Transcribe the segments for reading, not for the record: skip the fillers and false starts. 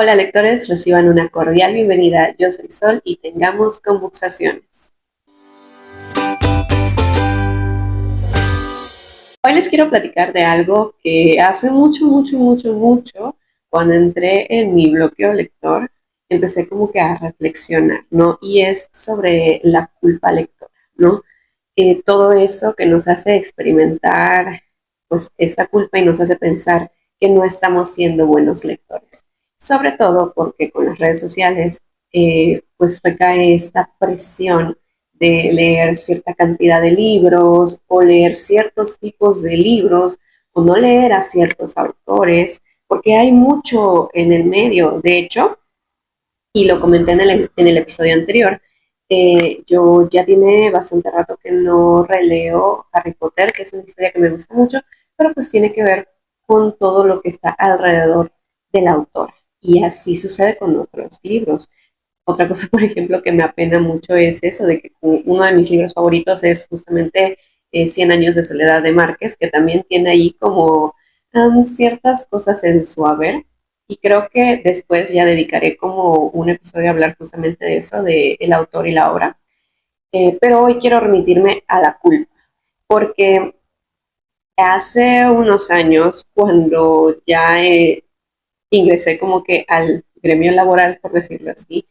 Hola lectores, reciban una cordial bienvenida. Yo soy Sol y tengamos conversaciones. Hoy les quiero platicar de algo que hace mucho, cuando entré en mi bloqueo lector, empecé como que a reflexionar, ¿no? Y es sobre la culpa lectora, ¿no? Todo eso que nos hace experimentar, pues, esta culpa y nos hace pensar que no estamos siendo buenos lectores. Sobre todo porque con las redes sociales, pues recae esta presión de leer cierta cantidad de libros o leer ciertos tipos de libros o no leer a ciertos autores, porque hay mucho en el medio. De hecho, y lo comenté en el episodio anterior, yo ya tiene bastante rato que no releo Harry Potter, que es una historia que me gusta mucho, pero pues tiene que ver con todo lo que está alrededor del autor. Y así sucede con otros libros. Otra cosa, por ejemplo, que me apena mucho es eso, de que uno de mis libros favoritos es justamente Cien años de soledad de Márquez, que también tiene ahí como ciertas cosas en su haber. Y creo que después ya dedicaré como un episodio a hablar justamente de eso, de el autor y la obra. Pero hoy quiero remitirme a la culpa, porque hace unos años, cuando ya ingresé como que al gremio laboral, por decirlo así,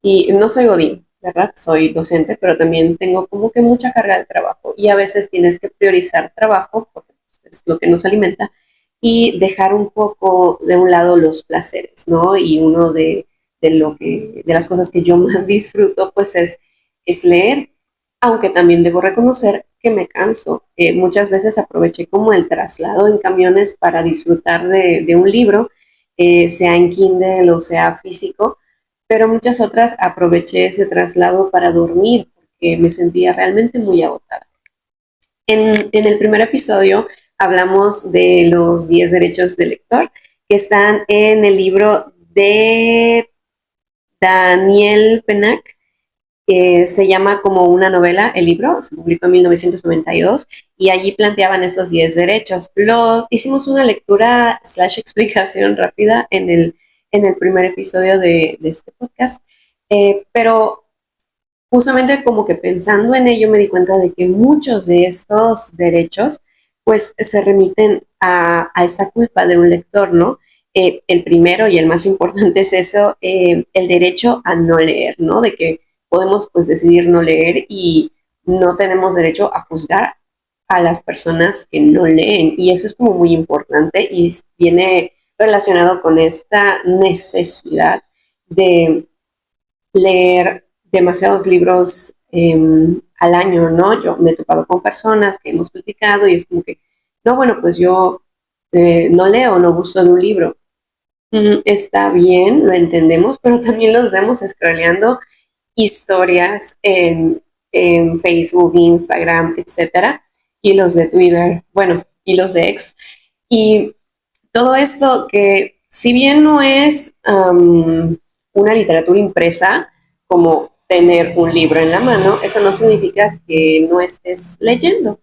y no soy godín, ¿verdad? Soy docente, pero también tengo como que mucha carga de trabajo y a veces tienes que priorizar trabajo, porque pues, es lo que nos alimenta, y dejar un poco de un lado los placeres, ¿no? Y uno de las cosas que yo más disfruto, pues es leer, aunque también debo reconocer que me canso. Muchas veces aproveché como el traslado en camiones para disfrutar de un libro, sea en Kindle o sea físico, pero muchas otras aproveché ese traslado para dormir porque me sentía realmente muy agotada. En el primer episodio hablamos de los 10 derechos del lector que están en el libro de Daniel Pennack. Se llama como una novela, el libro, se publicó en 1992 y allí planteaban estos 10 derechos. Hicimos una lectura slash explicación rápida en el primer episodio de este podcast, pero justamente como que pensando en ello me di cuenta de que muchos de estos derechos pues se remiten a esta culpa de un lector, ¿no? El primero y el más importante es eso, el derecho a no leer, ¿no? De que podemos pues decidir no leer y no tenemos derecho a juzgar a las personas que no leen. Y eso es como muy importante y viene relacionado con esta necesidad de leer demasiados libros al año, ¿no? Yo me he topado con personas que hemos platicado y es como que, no, bueno, pues yo no leo, no gusto de un libro. Está bien, lo entendemos, pero también los vemos scrolleando historias en Facebook, Instagram, etcétera, y los de Twitter, bueno, y los de X. Y todo esto que, si bien no es una literatura impresa, como tener un libro en la mano, eso no significa que no estés leyendo.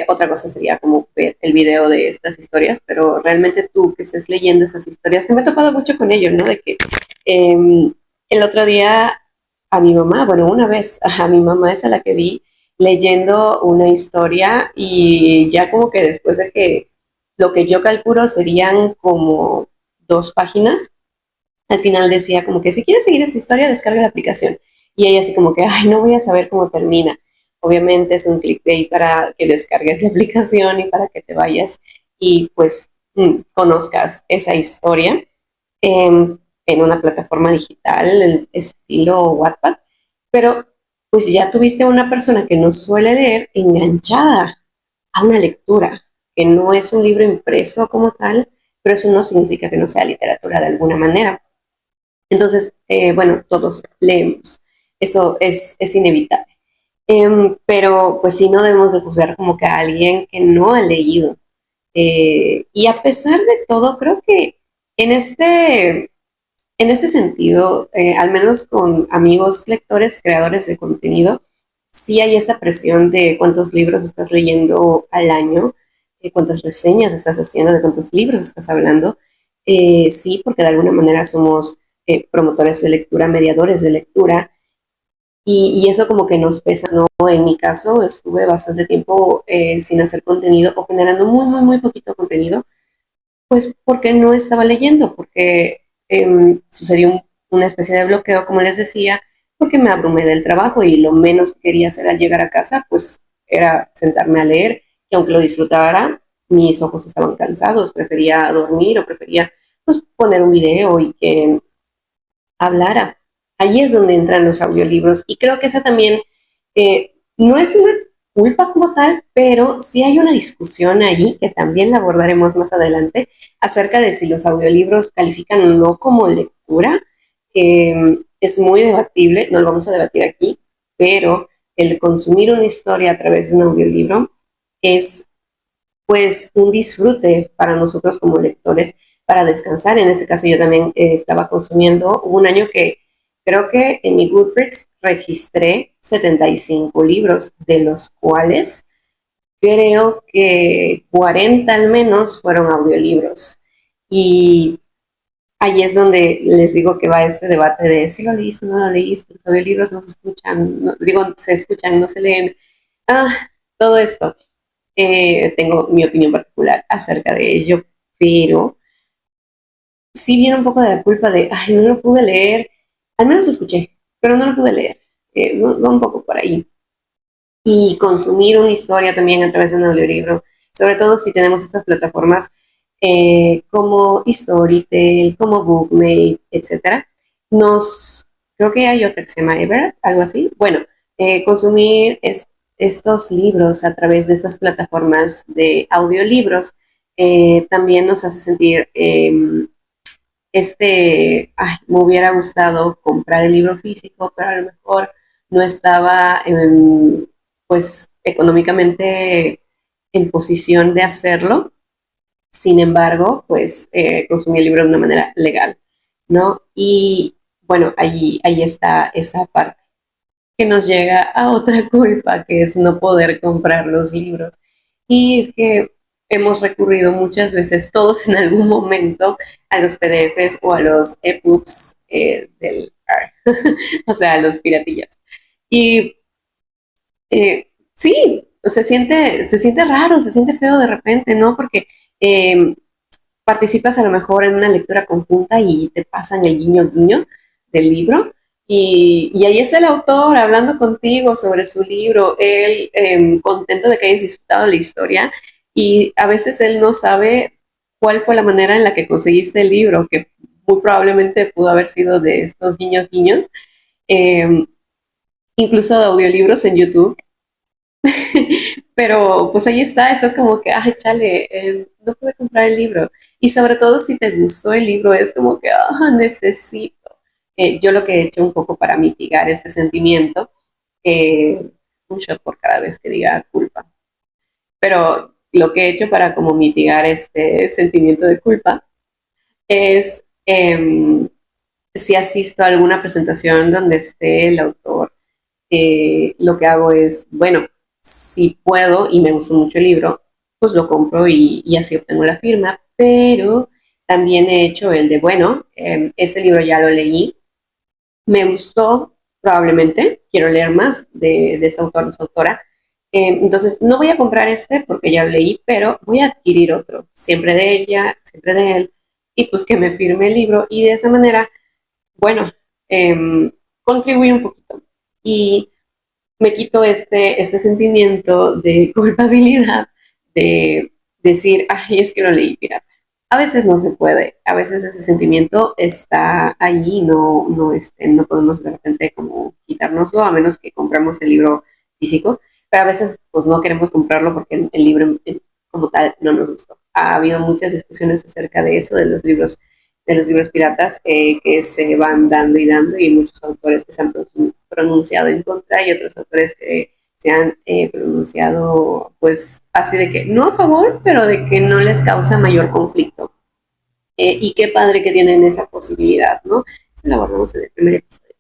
Otra cosa sería como ver el video de estas historias, pero realmente tú que estés leyendo esas historias, que me he topado mucho con ello, ¿no? De que el otro día a mi mamá, bueno, una vez a mi mamá es a la que vi leyendo una historia y ya como que después de que lo que yo calculo serían como 2 páginas, al final decía como que si quieres seguir esa historia, descarga la aplicación. Y ella así como que, ay, no voy a saber cómo termina. Obviamente es un clickbait para que descargues la aplicación y para que te vayas y pues conozcas esa historia en una plataforma digital, el estilo Wattpad. Pero pues ya tuviste a una persona que no suele leer enganchada a una lectura, que no es un libro impreso como tal, pero eso no significa que no sea literatura de alguna manera. Entonces, bueno, todos leemos, eso es inevitable. Pero pues sí, no debemos de juzgar como que a alguien que no ha leído. Y a pesar de todo, creo que en este, en este sentido, al menos con amigos lectores, creadores de contenido, sí hay esta presión de cuántos libros estás leyendo al año, cuántas reseñas estás haciendo, de cuántos libros estás hablando. sí, porque de alguna manera somos promotores de lectura, mediadores de lectura, y eso como que nos pesa, ¿no? En mi caso, estuve bastante tiempo sin hacer contenido o generando muy, muy, muy poquito contenido, pues porque no estaba leyendo, porque sucedió una especie de bloqueo, como les decía, porque me abrumé del trabajo y lo menos que quería hacer al llegar a casa, pues era sentarme a leer, y aunque lo disfrutara, mis ojos estaban cansados, prefería dormir o prefería pues poner un video y que hablara. Ahí es donde entran los audiolibros y creo que esa también no es una culpa como tal, pero sí hay una discusión ahí que también la abordaremos más adelante acerca de si los audiolibros califican o no como lectura. Es muy debatible, no lo vamos a debatir aquí, pero el consumir una historia a través de un audiolibro es pues un disfrute para nosotros como lectores, para descansar. En este caso yo también estaba consumiendo, hubo un año que creo que en mi Goodreads registré 75 libros, de los cuales creo que 40 al menos fueron audiolibros. Y ahí es donde les digo que va este debate de si lo leíste o no lo leíste, los audiolibros no se escuchan, no, digo, se escuchan, no se leen. Ah, todo esto. Tengo mi opinión particular acerca de ello, pero sí viene un poco de la culpa de, ay, no lo pude leer, al menos escuché, pero no lo pude leer. Va un poco por ahí. Y consumir una historia también a través de un audiolibro, sobre todo si tenemos estas plataformas como Storytel, como Bookmate, etcétera, creo que hay otra que se llama Ever, algo así. Bueno, consumir estos libros a través de estas plataformas de audiolibros también nos hace sentir me hubiera gustado comprar el libro físico, pero a lo mejor no estaba pues económicamente en posición de hacerlo. Sin embargo, pues consumí el libro de una manera legal, ¿no? Y bueno, ahí está esa parte que nos llega a otra culpa, que es no poder comprar los libros. Y es que hemos recurrido muchas veces, todos en algún momento, a los PDFs o a los EPUBs o sea, a los piratillas. Y sí, se siente raro, se siente feo de repente, ¿no? Porque eh, participas a lo mejor en una lectura conjunta y te pasan el guiño guiño del libro. Y ahí es el autor hablando contigo sobre su libro, él contento de que hayas disfrutado la historia y a veces él no sabe cuál fue la manera en la que conseguiste el libro, que muy probablemente pudo haber sido de estos guiños guiños, eh, incluso de audiolibros en YouTube. Pero pues ahí está, estás como que, ay, chale, no pude comprar el libro. Y sobre todo si te gustó el libro, es como que, necesito. Yo lo que he hecho un poco para mitigar este sentimiento, un shot por cada vez que diga culpa, pero lo que he hecho para como mitigar este sentimiento de culpa es, si asisto a alguna presentación donde esté el autor, lo que hago es, bueno, si puedo y me gustó mucho el libro, pues lo compro y así obtengo la firma, pero también he hecho el de, bueno, este libro ya lo leí, me gustó, probablemente, quiero leer más de ese autor, de esa autora, entonces no voy a comprar este porque ya lo leí, pero voy a adquirir otro, siempre de ella, siempre de él, y pues que me firme el libro y de esa manera, bueno, contribuye un poquito. Y me quito este sentimiento de culpabilidad de decir, ay, es que lo leí pirata. A veces no se puede, a veces ese sentimiento está ahí, no podemos de repente como quitárnoslo a menos que compremos el libro físico, pero a veces pues no queremos comprarlo porque el libro como tal no nos gustó. Ha habido muchas discusiones acerca de eso, de los libros piratas que se van dando y dando y muchos autores que se han pronunciado en contra y otros autores que se han pronunciado pues así de que no a favor, pero de que no les causa mayor conflicto. Y qué padre que tienen esa posibilidad, ¿no? Eso lo abordamos en el primer episodio.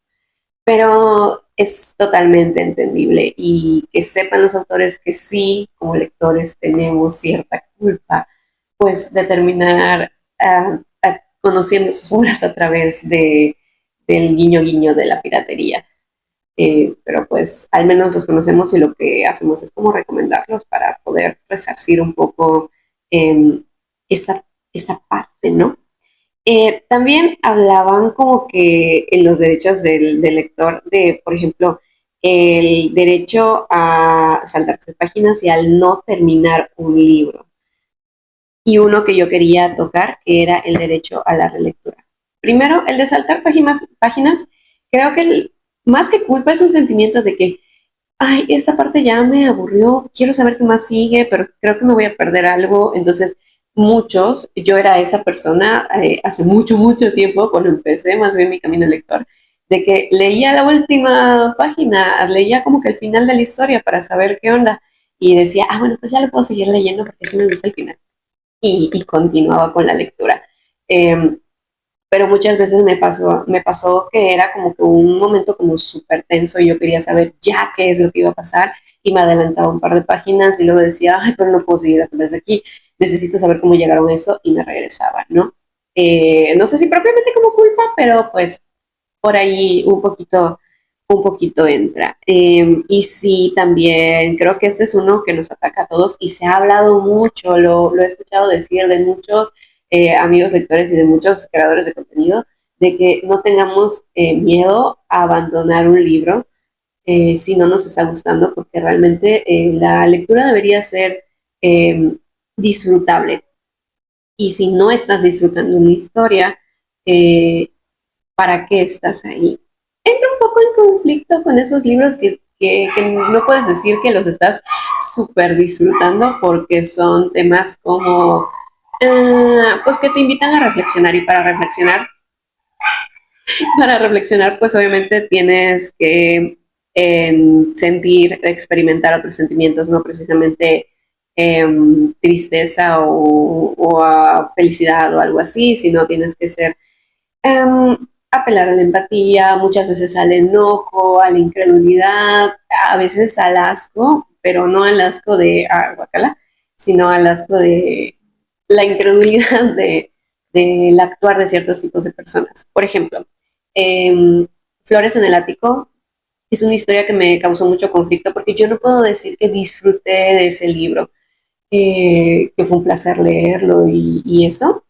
Pero es totalmente entendible y que sepan los autores que sí, como lectores, tenemos cierta culpa, pues determinar conociendo sus obras a través del guiño guiño de la piratería. Pero pues al menos los conocemos y lo que hacemos es como recomendarlos para poder resarcir un poco eh, esa parte, ¿no? También hablaban como que en los derechos del lector de, por ejemplo, el derecho a saltarse páginas y al no terminar un libro. Y uno que yo quería tocar, que era el derecho a la relectura. Primero, el de saltar páginas, creo que más que culpa es un sentimiento de que, ay, esta parte ya me aburrió, quiero saber qué más sigue, pero creo que me voy a perder algo. Entonces, yo era esa persona hace mucho, mucho tiempo, cuando empecé más bien mi camino lector, de que leía la última página, leía como que el final de la historia para saber qué onda. Y decía, ah, bueno, pues ya lo puedo seguir leyendo porque sí me gusta el final y continuaba con la lectura. Eh, pero muchas veces me pasó que era como que un momento como súper tenso y yo quería saber ya qué es lo que iba a pasar y me adelantaba un par de páginas y luego decía, ay, pero no puedo seguir hasta desde aquí, necesito saber cómo llegaron a esto y me regresaba, ¿no? No sé si propiamente como culpa, pero pues por ahí un poquito entra. Y sí, también creo que este es uno que nos ataca a todos y se ha hablado mucho, lo he escuchado decir de muchos amigos lectores y de muchos creadores de contenido, de que no tengamos miedo a abandonar un libro si no nos está gustando, porque realmente la lectura debería ser eh, disfrutable. Y si no estás disfrutando una historia, eh, ¿para qué estás ahí? Entra un poco en conflicto con esos libros que no puedes decir que los estás súper disfrutando porque son temas como, pues que te invitan a reflexionar y para reflexionar, pues obviamente tienes que sentir, experimentar otros sentimientos, no precisamente tristeza o felicidad o algo así, sino tienes que ser Em, apelar a la empatía, muchas veces al enojo, a la incredulidad, a veces al asco, pero no al asco de guacala, sino al asco de la incredulidad del actuar de ciertos tipos de personas. Por ejemplo, em, Flores en el ático es una historia que me causó mucho conflicto porque yo no puedo decir que disfruté de ese libro, que fue un placer leerlo y eso.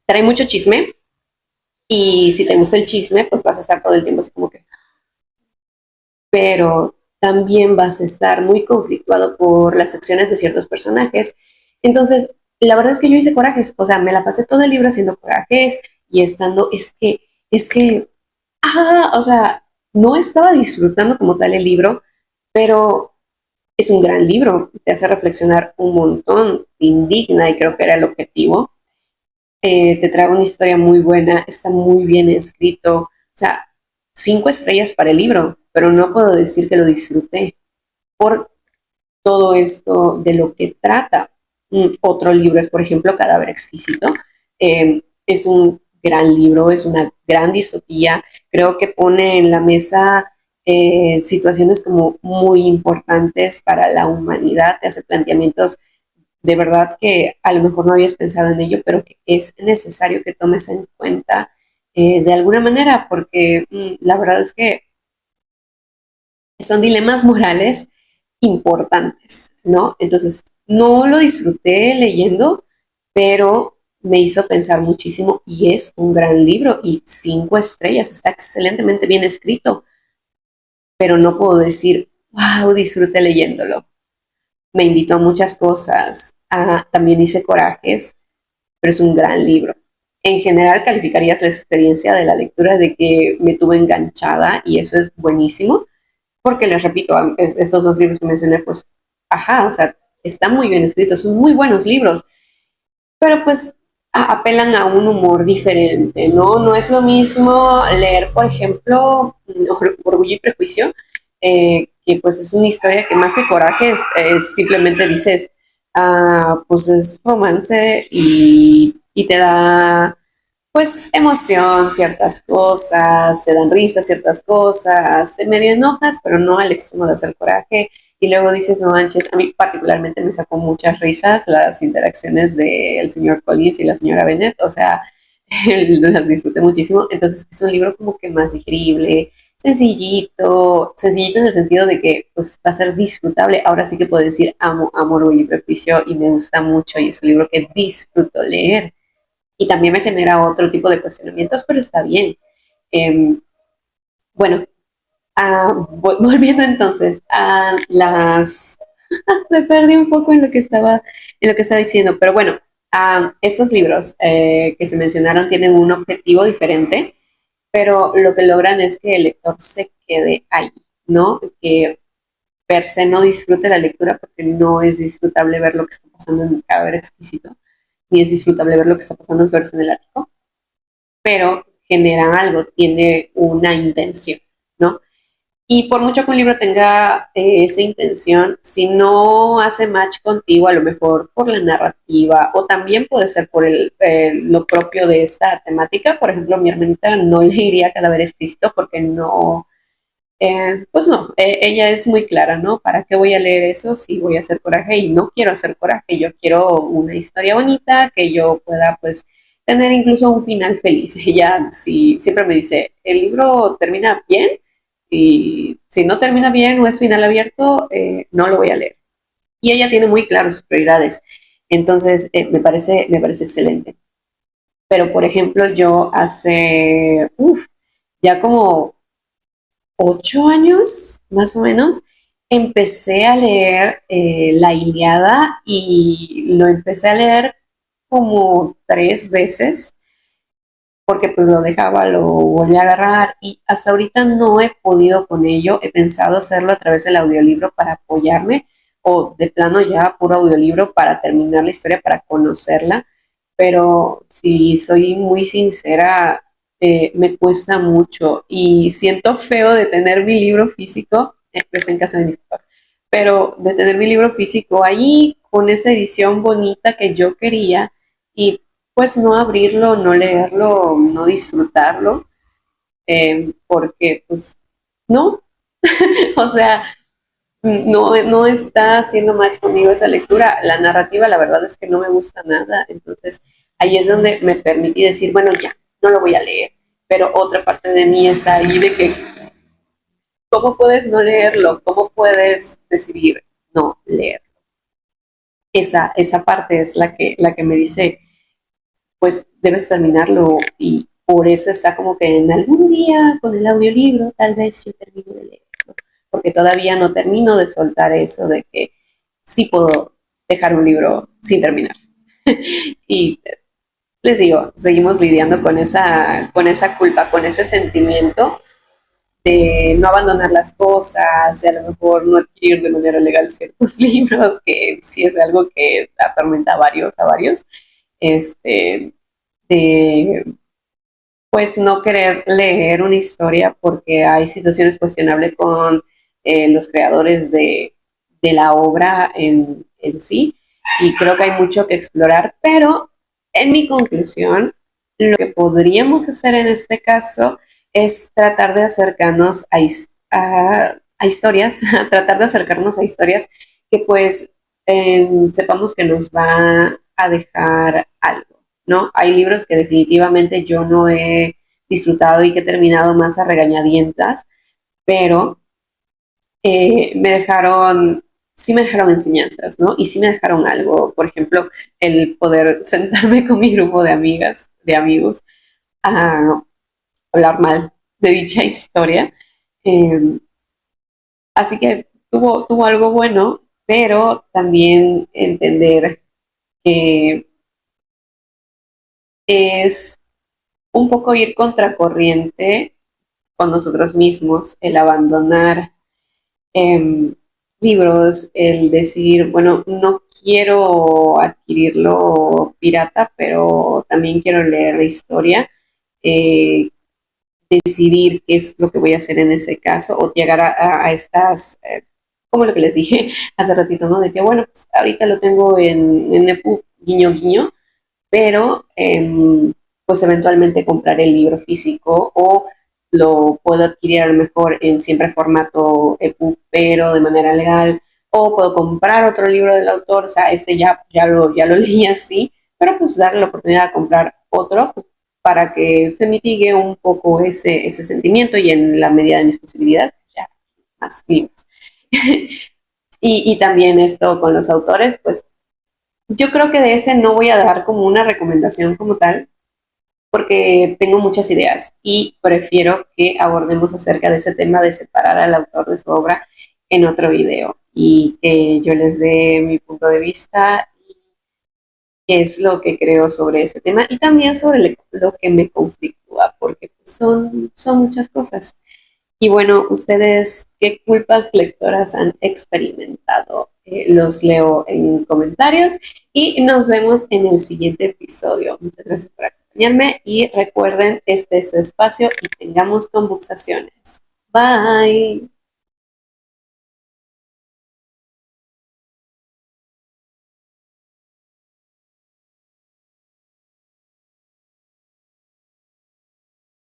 Trae mucho chisme, y si te gusta el chisme, pues vas a estar todo el tiempo así como que, pero también vas a estar muy conflictuado por las acciones de ciertos personajes. Entonces, la verdad es que yo hice corajes, o sea, me la pasé todo el libro haciendo corajes y estando, o sea, no estaba disfrutando como tal el libro, pero es un gran libro, te hace reflexionar un montón, te indigna y creo que era el objetivo. Te trae una historia muy buena, está muy bien escrito, o sea, 5 estrellas para el libro, pero no puedo decir que lo disfruté por todo esto de lo que trata. Otro libro es, por ejemplo, Cadáver Exquisito. Es un gran libro, es una gran distopía. Creo que pone en la mesa situaciones como muy importantes para la humanidad, te hace planteamientos de verdad que a lo mejor no habías pensado en ello, pero que es necesario que tomes en cuenta de alguna manera, porque la verdad es que son dilemas morales importantes, ¿no? Entonces, no lo disfruté leyendo, pero me hizo pensar muchísimo y es un gran libro y 5 estrellas, está excelentemente bien escrito, pero no puedo decir, wow, disfruté leyéndolo. Me invitó a muchas cosas, también hice corajes, pero es un gran libro. En general, calificarías la experiencia de la lectura de que me tuve enganchada y eso es buenísimo, porque les repito, estos 2 libros que mencioné, pues, ajá, o sea, están muy bien escritos, son muy buenos libros, pero pues apelan a un humor diferente, ¿no? No es lo mismo leer, por ejemplo, Orgullo y Prejuicio, que pues es una historia que más que coraje es simplemente dices, pues es romance y te da pues emoción ciertas cosas, te dan risa ciertas cosas, te medio enojas, pero no al extremo de hacer coraje. Y luego dices, no manches, a mí particularmente me sacó muchas risas las interacciones del señor Collins y la señora Bennet. O sea, las disfruté muchísimo. Entonces es un libro como que más digerible, sencillito, sencillito en el sentido de que pues, va a ser disfrutable. Ahora sí que puedo decir amo, amo Orgullo y Prejuicio y me gusta mucho y es un libro que disfruto leer. Y también me genera otro tipo de cuestionamientos, pero está bien. Eh, bueno, volviendo entonces a las... Me perdí un poco en lo que estaba diciendo, pero bueno, estos libros que se mencionaron tienen un objetivo diferente, pero lo que logran es que el lector se quede ahí, ¿no? Que per se no disfrute la lectura porque no es disfrutable ver lo que está pasando en Cadáver Exquisito, ni es disfrutable ver lo que está pasando en Flores en el Ático, pero genera algo, tiene una intención, ¿no? Y por mucho que un libro tenga esa intención, si no hace match contigo, a lo mejor por la narrativa o también puede ser por lo propio de esta temática. Por ejemplo, mi hermanita no leería Cadáver Explícito porque no, pues no, ella es muy clara, ¿no? ¿Para qué voy a leer eso si voy a hacer coraje? Y no quiero hacer coraje, yo quiero una historia bonita, que yo pueda pues tener incluso un final feliz. Ella sí, siempre me dice, el libro termina bien y si no termina bien o es final abierto, no lo voy a leer. Y ella tiene muy claras sus prioridades. Entonces, me parece excelente. Pero, por ejemplo, yo hace, ya como 8 años, más o menos, empecé a leer La Ilíada y lo empecé a leer como 3 veces porque pues lo dejaba, lo volví a agarrar y hasta ahorita no he podido con ello. He pensado hacerlo a través del audiolibro para apoyarme o de plano ya puro audiolibro para terminar la historia, para conocerla. Pero si soy muy sincera, me cuesta mucho y siento feo de tener mi libro físico, pues en casa de mis papás, pero de tener mi libro físico ahí con esa edición bonita que yo quería y pues no abrirlo, no leerlo, no disfrutarlo, porque pues no, o sea, no está haciendo match conmigo esa lectura. La narrativa, la verdad es que no me gusta nada, entonces ahí es donde me permití decir, bueno, ya, no lo voy a leer, pero otra parte de mí está ahí de que, ¿cómo puedes no leerlo? ¿Cómo puedes decidir no leer? Esa parte es la que me dice, pues debes terminarlo y por eso está como que en algún día con el audiolibro tal vez yo termine de leerlo, porque todavía no termino de soltar eso de que sí puedo dejar un libro sin terminar. Y les digo, seguimos lidiando con esa culpa, con ese sentimiento de no abandonar las cosas, de a lo mejor no adquirir de manera legal ciertos libros, que sí es algo que atormenta a varios, este, de pues no querer leer una historia porque hay situaciones cuestionables con los creadores de la obra en sí y creo que hay mucho que explorar, pero en mi conclusión, lo que podríamos hacer en este caso es tratar de acercarnos a historias, tratar de acercarnos a historias que pues sepamos que nos va a dejar algo, ¿no? Hay libros que definitivamente yo no he disfrutado y que he terminado más a regañadientas, pero sí me dejaron enseñanzas, ¿no? Y sí me dejaron algo, por ejemplo, el poder sentarme con mi grupo de amigas, de amigos, a hablar mal de dicha historia. Eh, Así que tuvo algo bueno, pero también entender que es un poco ir contracorriente con nosotros mismos, el abandonar eh, libros, el decir, bueno, no quiero adquirirlo pirata, pero también quiero leer la historia, eh, decidir qué es lo que voy a hacer en ese caso o llegar a estas, como lo que les dije hace ratito, ¿no? De que, bueno, pues ahorita lo tengo en EPUB, guiño, guiño, pero pues eventualmente compraré el libro físico o lo puedo adquirir a lo mejor en siempre formato EPUB, pero de manera legal, o puedo comprar otro libro del autor, o sea, ya lo leí así, pero pues darle la oportunidad de comprar otro, para que se mitigue un poco ese sentimiento y en la medida de mis posibilidades, pues ya, más libros. Y también esto con los autores, pues yo creo que de ese no voy a dar como una recomendación como tal, porque tengo muchas ideas y prefiero que abordemos acerca de ese tema de separar al autor de su obra en otro video y que yo les dé mi punto de vista y qué es lo que creo sobre ese tema y también sobre lo que me conflictúa, porque pues, son muchas cosas. Y bueno, ustedes, ¿qué culpas lectoras han experimentado? Los leo en comentarios y nos vemos en el siguiente episodio. Muchas gracias por acompañarme y recuerden, este es su espacio y tengamos conversaciones. Bye.